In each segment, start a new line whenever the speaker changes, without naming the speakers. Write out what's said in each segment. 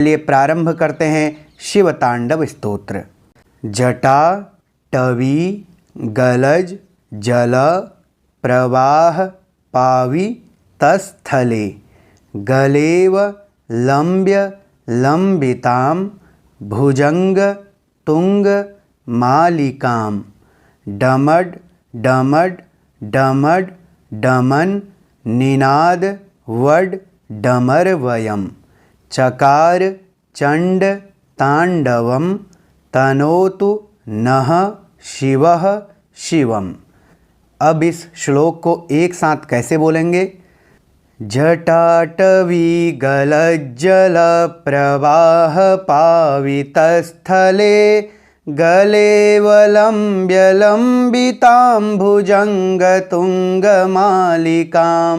लिए प्रारंभ करते हैं शिव तांडव स्तोत्र। जटा टवी गलज जल प्रवाह पावि तस्थले गलेव लंब्य लंबितां भुजंग तुंग मालिकां डमड डमड डमड डमन निनाद वड डमरवयम् चकार चंड तांडवम तनोतु नः शिवः शिवम। अब इस श्लोक को एक साथ कैसे बोलेंगे? जटाटवी गलज्जल प्रवाह पावितस्थले गलेवलंब्य लंबितां भुजंग तुंग मालिकां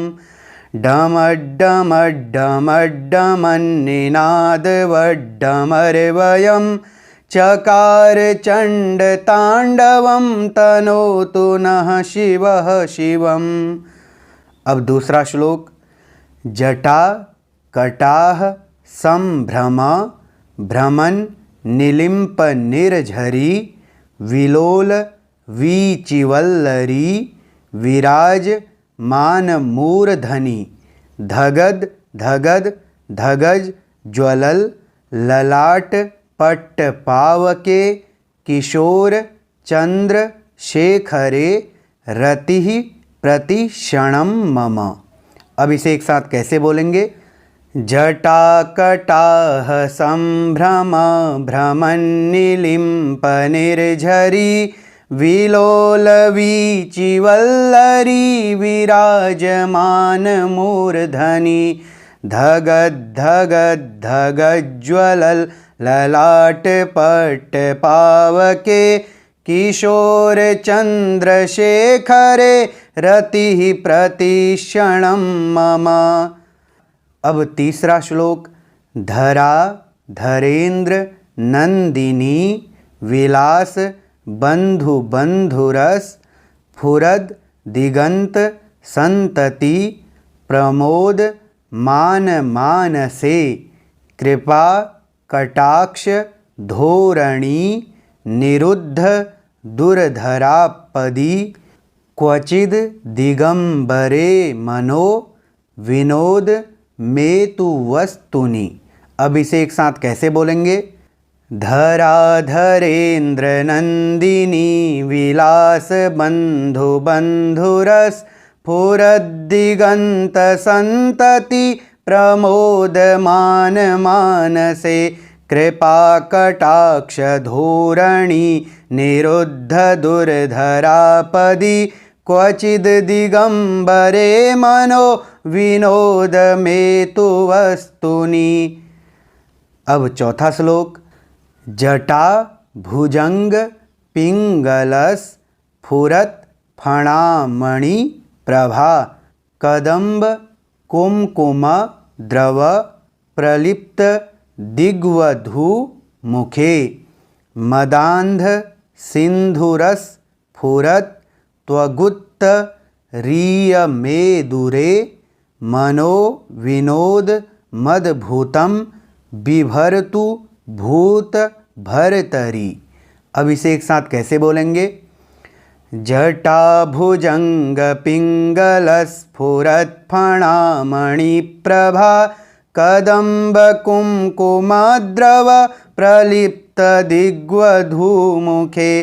डमड्डमड्डमड्डमन्निनादवड्डमरवयं चकार चंड तांडवं तनोतु नः शिवः शिवम्। अब दूसरा श्लोक। जटा कटाह संभ्रम भ्रमन निलिम्प निर्झरी विलोल वीचिवल्लरी विराज मान मूर्धनि धगद धगद धगज ज्वलल ललाट पट्ट पावके किशोर चंद्र शेखरे रतिः प्रतिक्षणं मम। अब इसे एक साथ कैसे बोलेंगे? जटाकटाह संभ्रम भ्रमन् निलिम्प निर्झरी विलोल वीचिवल्लरी विराजमान मूर्धनि धगद धगद धगज्ज्वलल ललाट पट्ट पावके किशोर चंद्रशेखरे रतिः प्रतिक्षणं मम। अब तीसरा श्लोक। धरा धरेन्द्र नंदिनी विलास बंधु बंधुरस फुरद दिगंत संतति प्रमोद मान मानसे कृपा कटाक्ष धोरणी निरुद्ध दुर्धरापदी क्वचिद दिगंबरे मनो विनोद मेतु वस्तुनि। अब इसे एक साथ कैसे बोलेंगे? धराधरेन्द्र नंदिनी विलास बंधु बंधुरस फुरद्दिगंत संतति प्रमोद मान मानसे कृपा कटाक्ष धोरणी निरुद्ध दुर्धरापदी क्वचिद दिगंबरे मनो विनोद मेतु वस्तुनि। अब चौथा श्लोक। जटा भुजंग पिंगलस फुरत फणामणि प्रभा कदंब कुमकुम द्रव प्रलिप्त दिग्वधू मुखे मदांध सिंधुरस फुरत त्वगुत्त रीयमेदुरे मनो विनोद मदभूतम बिभरतु भूत भरतरी। अब इसे एक साथ कैसे बोलेंगे? जटा भुजंग पिंगलस फुरत फणामणि प्रभा कदंब कुमकुमद्रव प्रलिप्त दिग्वधूमुखे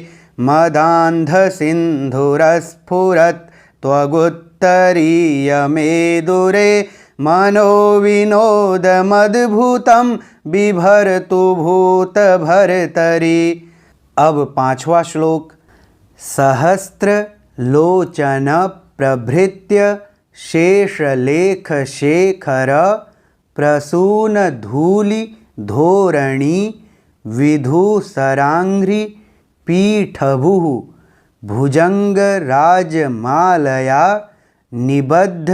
मदांध सिंधुरस्फुरत त्वगुत्तरीयमेदुरे मनो विनोद मद्भूतं बिभरतु भूत भरतरी। अब पांचवा श्लोक। सहस्त्र लोचन प्रभृत्य शेषलेख शेखर प्रसून धूलि धोरणी विधुसरांघ्रि पीठभुः भुजंग राजमालया निबद्ध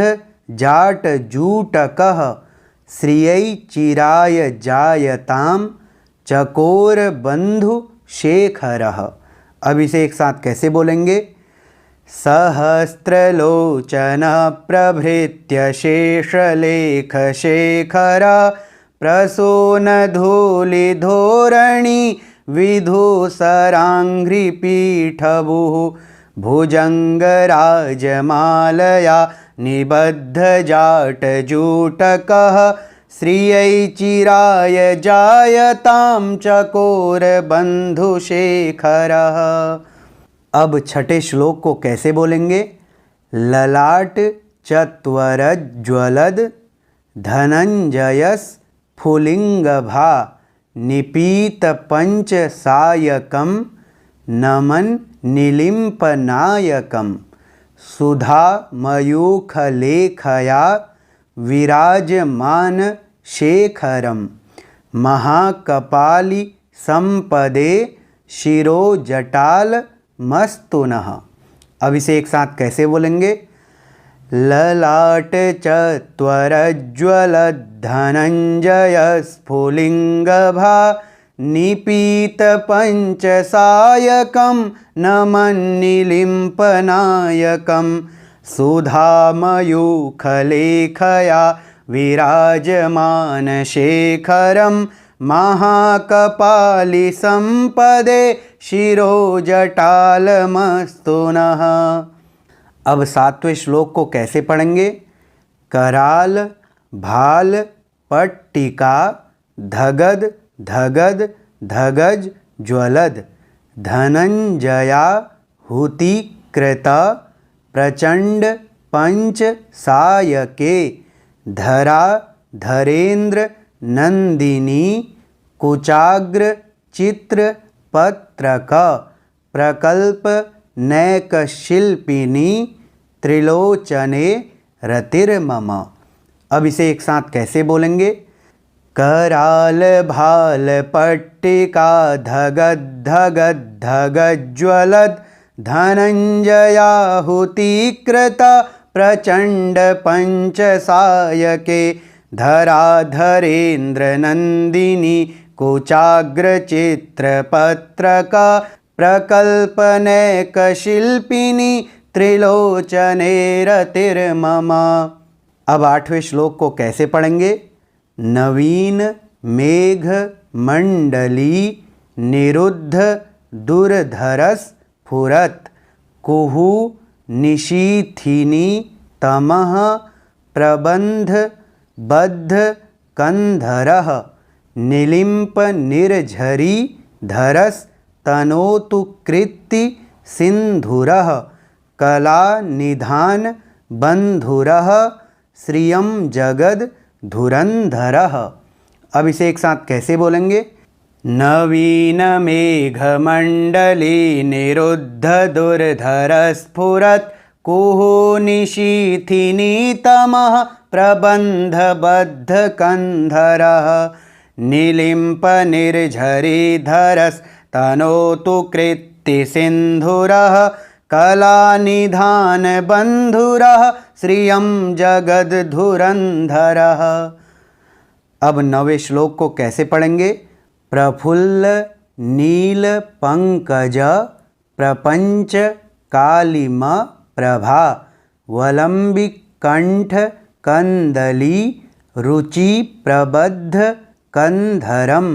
जाटजूटकः श्रियै चिराय जायतां चकोर बंधु शेखरः। अब इसे एक साथ कैसे बोलेंगे? सहस्त्रलोचन प्रभृत्य शेषलेख शेखर प्रसूनधूलिधोरणि विधूसराङ्घ्रिपीठभुः भुजङ्गराजमालया निबद्धजाटजूटकः श्रियै चिराय जायतां चकोरबन्धुशेखरः। अब छठे श्लोक को कैसे बोलेंगे? ललाट चत्वरज्ज्वलद धनञ्जयस्फुलिङ्गभा निपीतपञ्चसायकं नमन् निलिम्पनायकं सुधामयूखलेखया विराजमान शेखरं महाकपाली संपदे शिरोजटालमस्तुनः। अब इसे एक साथ कैसे बोलेंगे? ललाट चत्वरज्ज्वलद्धनञ्जयस्फुलिङ्गभा निपीतपञ्चसायकं नमन्निलिम्पनायकं सुधामयूखलेखया विराजमानशेखरं महाकपालिसंपदे शिरोजटालमस्तुनः। अब सातवें श्लोक को कैसे पढ़ेंगे? कराल भाल पट्टिका धगद धगद धगज ज्वलद धनंजया हुतिकृत प्रचंड पंच सायके धरा धरेन्द्र नंदिनी कुचाग्र चित्र पत्रक प्रकल्प नैकशिल्पिनी त्रिलोचने रतिर्मम। अब इसे एक साथ कैसे बोलेंगे? कराल भाल पट्टिका धगद धगद धगज्ज्वलद धनञ्जयाहुतिकृत प्रचंड पंचसायके धराधरेन्द्र नंदिनी कुचाग्रचित्रपत्रक प्रकल्पनैकशिल्पिनी त्रिलोचने रतिर्मम। अब आठवें श्लोक को कैसे पढ़ेंगे? नवीन मेघ मंडली निरुद्ध दुर्धरस फुरत कुहू निशीथिनी तमः प्रबंध बद्ध कंधरः निलिम्प निर्झरी धरस तनोतु कृत्ति सिंधुरः कला निधान बंधुरः श्रियं जगद धुरंधरः। अब इसे एक साथ कैसे बोलेंगे? नवीन मेघमंडली निरुद्ध दुर्धर स्फुरत कुहू निशीथिनी तमः प्रबंध बद्ध कंधरः निलिम्प निर्झरी धरस तनोतु कृत्ति सिंधुरः कला निधान बंधुरः श्रियं जगद धुरंधरः। अब नवे श्लोक को कैसे पढ़ेंगे? प्रफुल्ल नील पंकज प्रपंच कालिम प्रभा वलंबिक कंठ कंदली रुचि प्रबद्ध कंधरम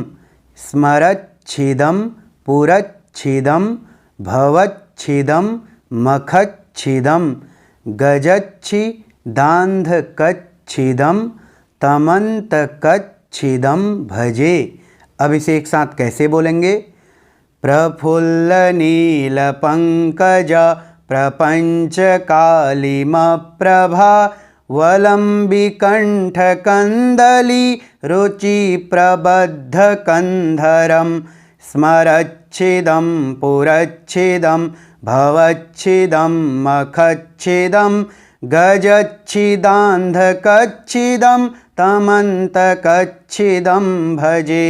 स्मरच्छिदं पुरच्छिदं भवच्छिदं मखच्छिदं गजच्छिदान्धकच्छिदं तमन्तकच्छिदं भजे। अब इसे एक साथ कैसे बोलेंगे? प्रफुल्ल नील पंकज प्रपंच कालिम प्रभा वलंबिकंठ कंदली रुचि प्रबद्ध कंधरम स्मरच्छिदं पुरच्छिदं भवच्छिदं मखच्छिदं गजच्छिदान्धकच्छिदं तमन्तकच्छिदं भजे।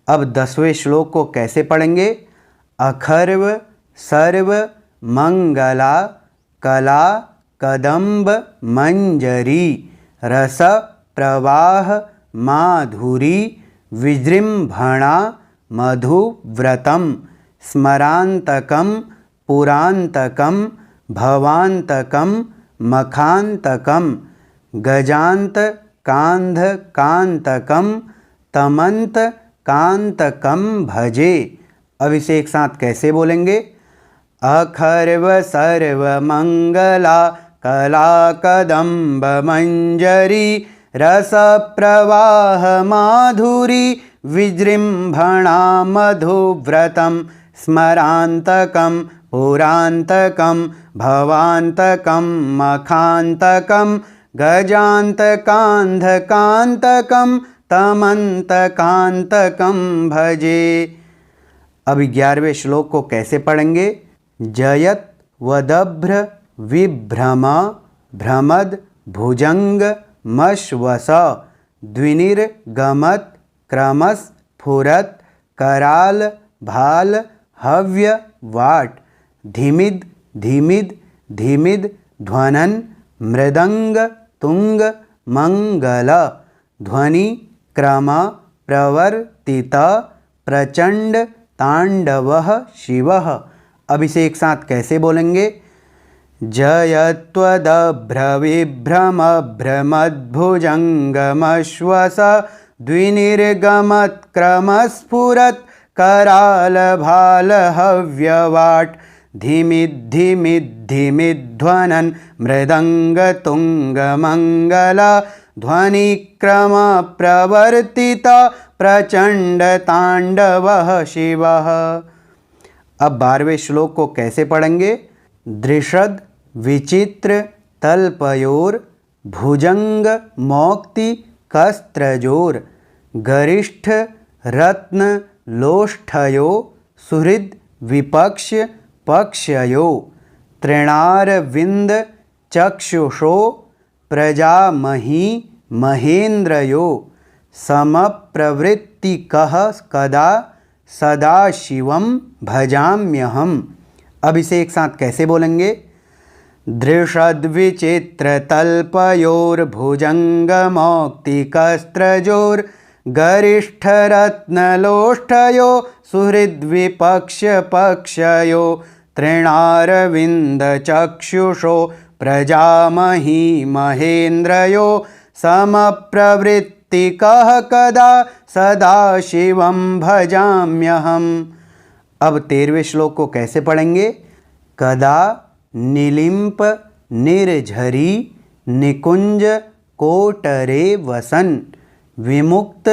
अब दसवें श्लोक को कैसे पढ़ेंगे? अखर्व सर्व मंगला कला कदम्ब मंजरी रस प्रवाह माधुरी विजृंभणा मधुव्रतम स्मरांतकम पुरांतकम भवांतकम मखांतकम गजांत कांध कांतकम तमंत कांतकम भजे। अब इसे एक साथ कैसे बोलेंगे? अखर्व सर्व मंगला कला कदम्ब मंजरी रस प्रवाह माधुरी विजृंभणा मधुव्रतम स्मरांतकम पुरांतकम भवांतकम मखांतकम गजांतकांधकांतकम तमंतकांतकम भजे। अब 11वें श्लोक को कैसे पढ़ेंगे? जयत वदभ्र विभ्रम भ्रमद भुजंग मश्वस द्विनिर्गमत क्रमस फुरत कराल भाल हव्य वाट धीमिद धीमिद धीमिद ध्वनन मृदंग तुंग मंगल ध्वनि क्रम प्रवर्तित प्रचंड तांडवः शिवः। अब इसे एक साथ कैसे बोलेंगे? जयत्वदभ्रविभ्रमभ्रमद्भुजङ्गमश्वस द्विनिर्गमत्क्रमस्फुरत् करालभालहव्यवाट् धीमिद्धिमिद्धिमिध्वनन् मृदङ्गतुङ्गमङ्गला ध्वनिक्रमप्रवर्तिता प्रचण्डताण्डवः शिवः। अब 12वें श्लोक को कैसे पढ़ेंगे? दृषद विचित्र तल्पयोर भुजंग मौक्ति कस्त्रजोर गरिष्ठ रत्न लोष्ठयो सुहृद विपक्ष पक्षयो तृणारविंद चक्षुषो प्रजामही महेन्द्रयो समप्रवृत्तिकः कदा सदाशिवं भजाम्यहम्। अब इसे एक साथ कैसे बोलेंगे? दृषद्विचित्रतल्पयोर्भुजङ्गमौक्तिकस्त्रजोर् गरिष्ठरत्नलोष्ठयो सुहृद्विपक्षपक्षयो तृणारविन्दचक्षुषो प्रजामही महेन्द्रयो समप्रवृत्तिकः कदा सदाशिवं भजाम्यहम्। अब 13वें श्लोक को कैसे पढ़ेंगे? कदा निलिम्प निर्झरी निकुंज कोटरे वसन विमुक्त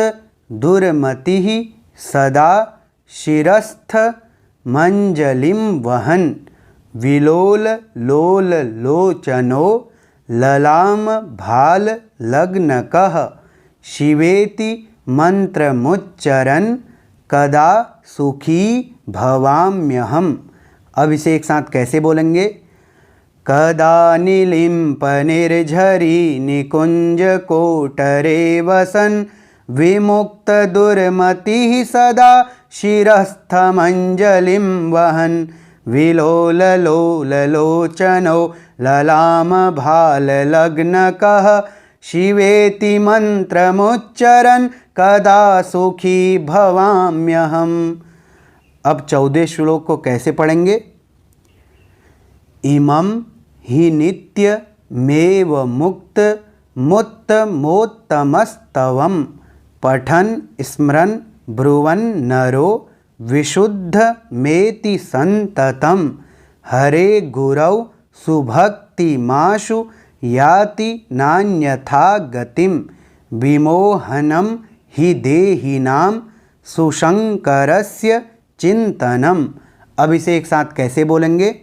दुर्मतिः सदा शिरस्थ मंजलिं वहन विलोल लोल लोचनो ललाम भाल लग्नकः शिवेति मंत्रमुच्चरन् कदा सुखी भवाम्यहम्। अब इसे एक साथ कैसे बोलेंगे? कदा निलिम्प निर्झरी निकुंज कोटरे वसन विमुक्त दुर्मतिः सदा शिरस्थमंजलिं वहन विलोल लोल लोचनो ललाम भाल लग्नकः शिवेति मंत्रमुच्चरन् कदा सुखी भवाम्यहम्। अब 14वें श्लोक को कैसे पढ़ेंगे? इमं हि नित्यमेव मुक्त मुत्तमोत्तमस्तवं पठन् स्मरन् ब्रुवन् नरो विशुद्धमेति सन्ततं हरे गुरौ सुभक्तिमाशु याति नान्यथा गतिं विमोहनं हि देहिनां सुशंकरस्य चिंतनम। अब इसे एक साथ कैसे बोलेंगे?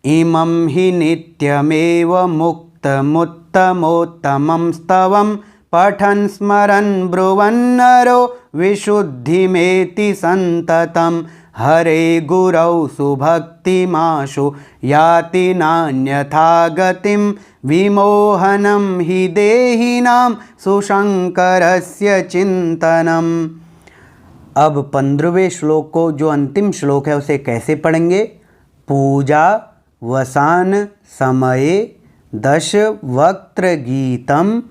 इमं हि नित्यमेव मुक्तमुत्तमोत्तमं स्तवं पठन् स्मरन् ब्रुवन्नरो विशुद्धिमेति सन्ततं हरे गुरौ सुभक्तिमाशु याति नान्यथा गतिं विमोहनं हि देहिनां सुशंकरस्य चिंतनम। अब 15वें श्लोक को, जो अंतिम श्लोक है, उसे कैसे पढ़ेंगे? पूजा वसान समये दश वक्त्र गीतम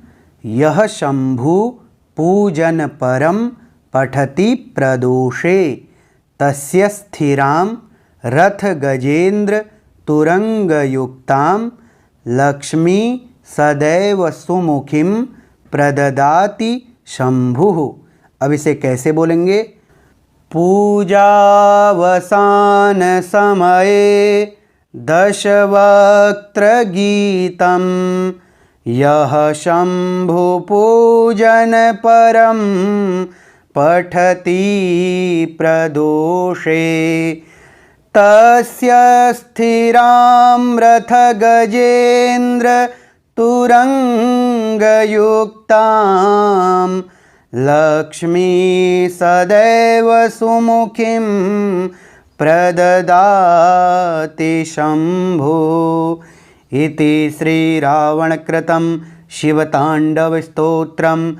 यह शंभु पूजन परम पठति प्रदोषे तस्य स्थिरां रथ गजेन्द्र तुरंगयुक्तां लक्ष्मी सदैव सुमुखीं प्रददाति शंभुः। अब इसे कैसे बोलेंगे? पूजावसान समये दशवक्त्रगीतं यः शंभुपूजन परं पठति प्रदोषे तस्य स्थिरां रथगजेन्द्र तुरंगयुक्तां लक्ष्मी सदैव सुमुखीं प्रददाति शंभु। इति श्रीरावणकृतं शिवताण्डवस्तोत्रं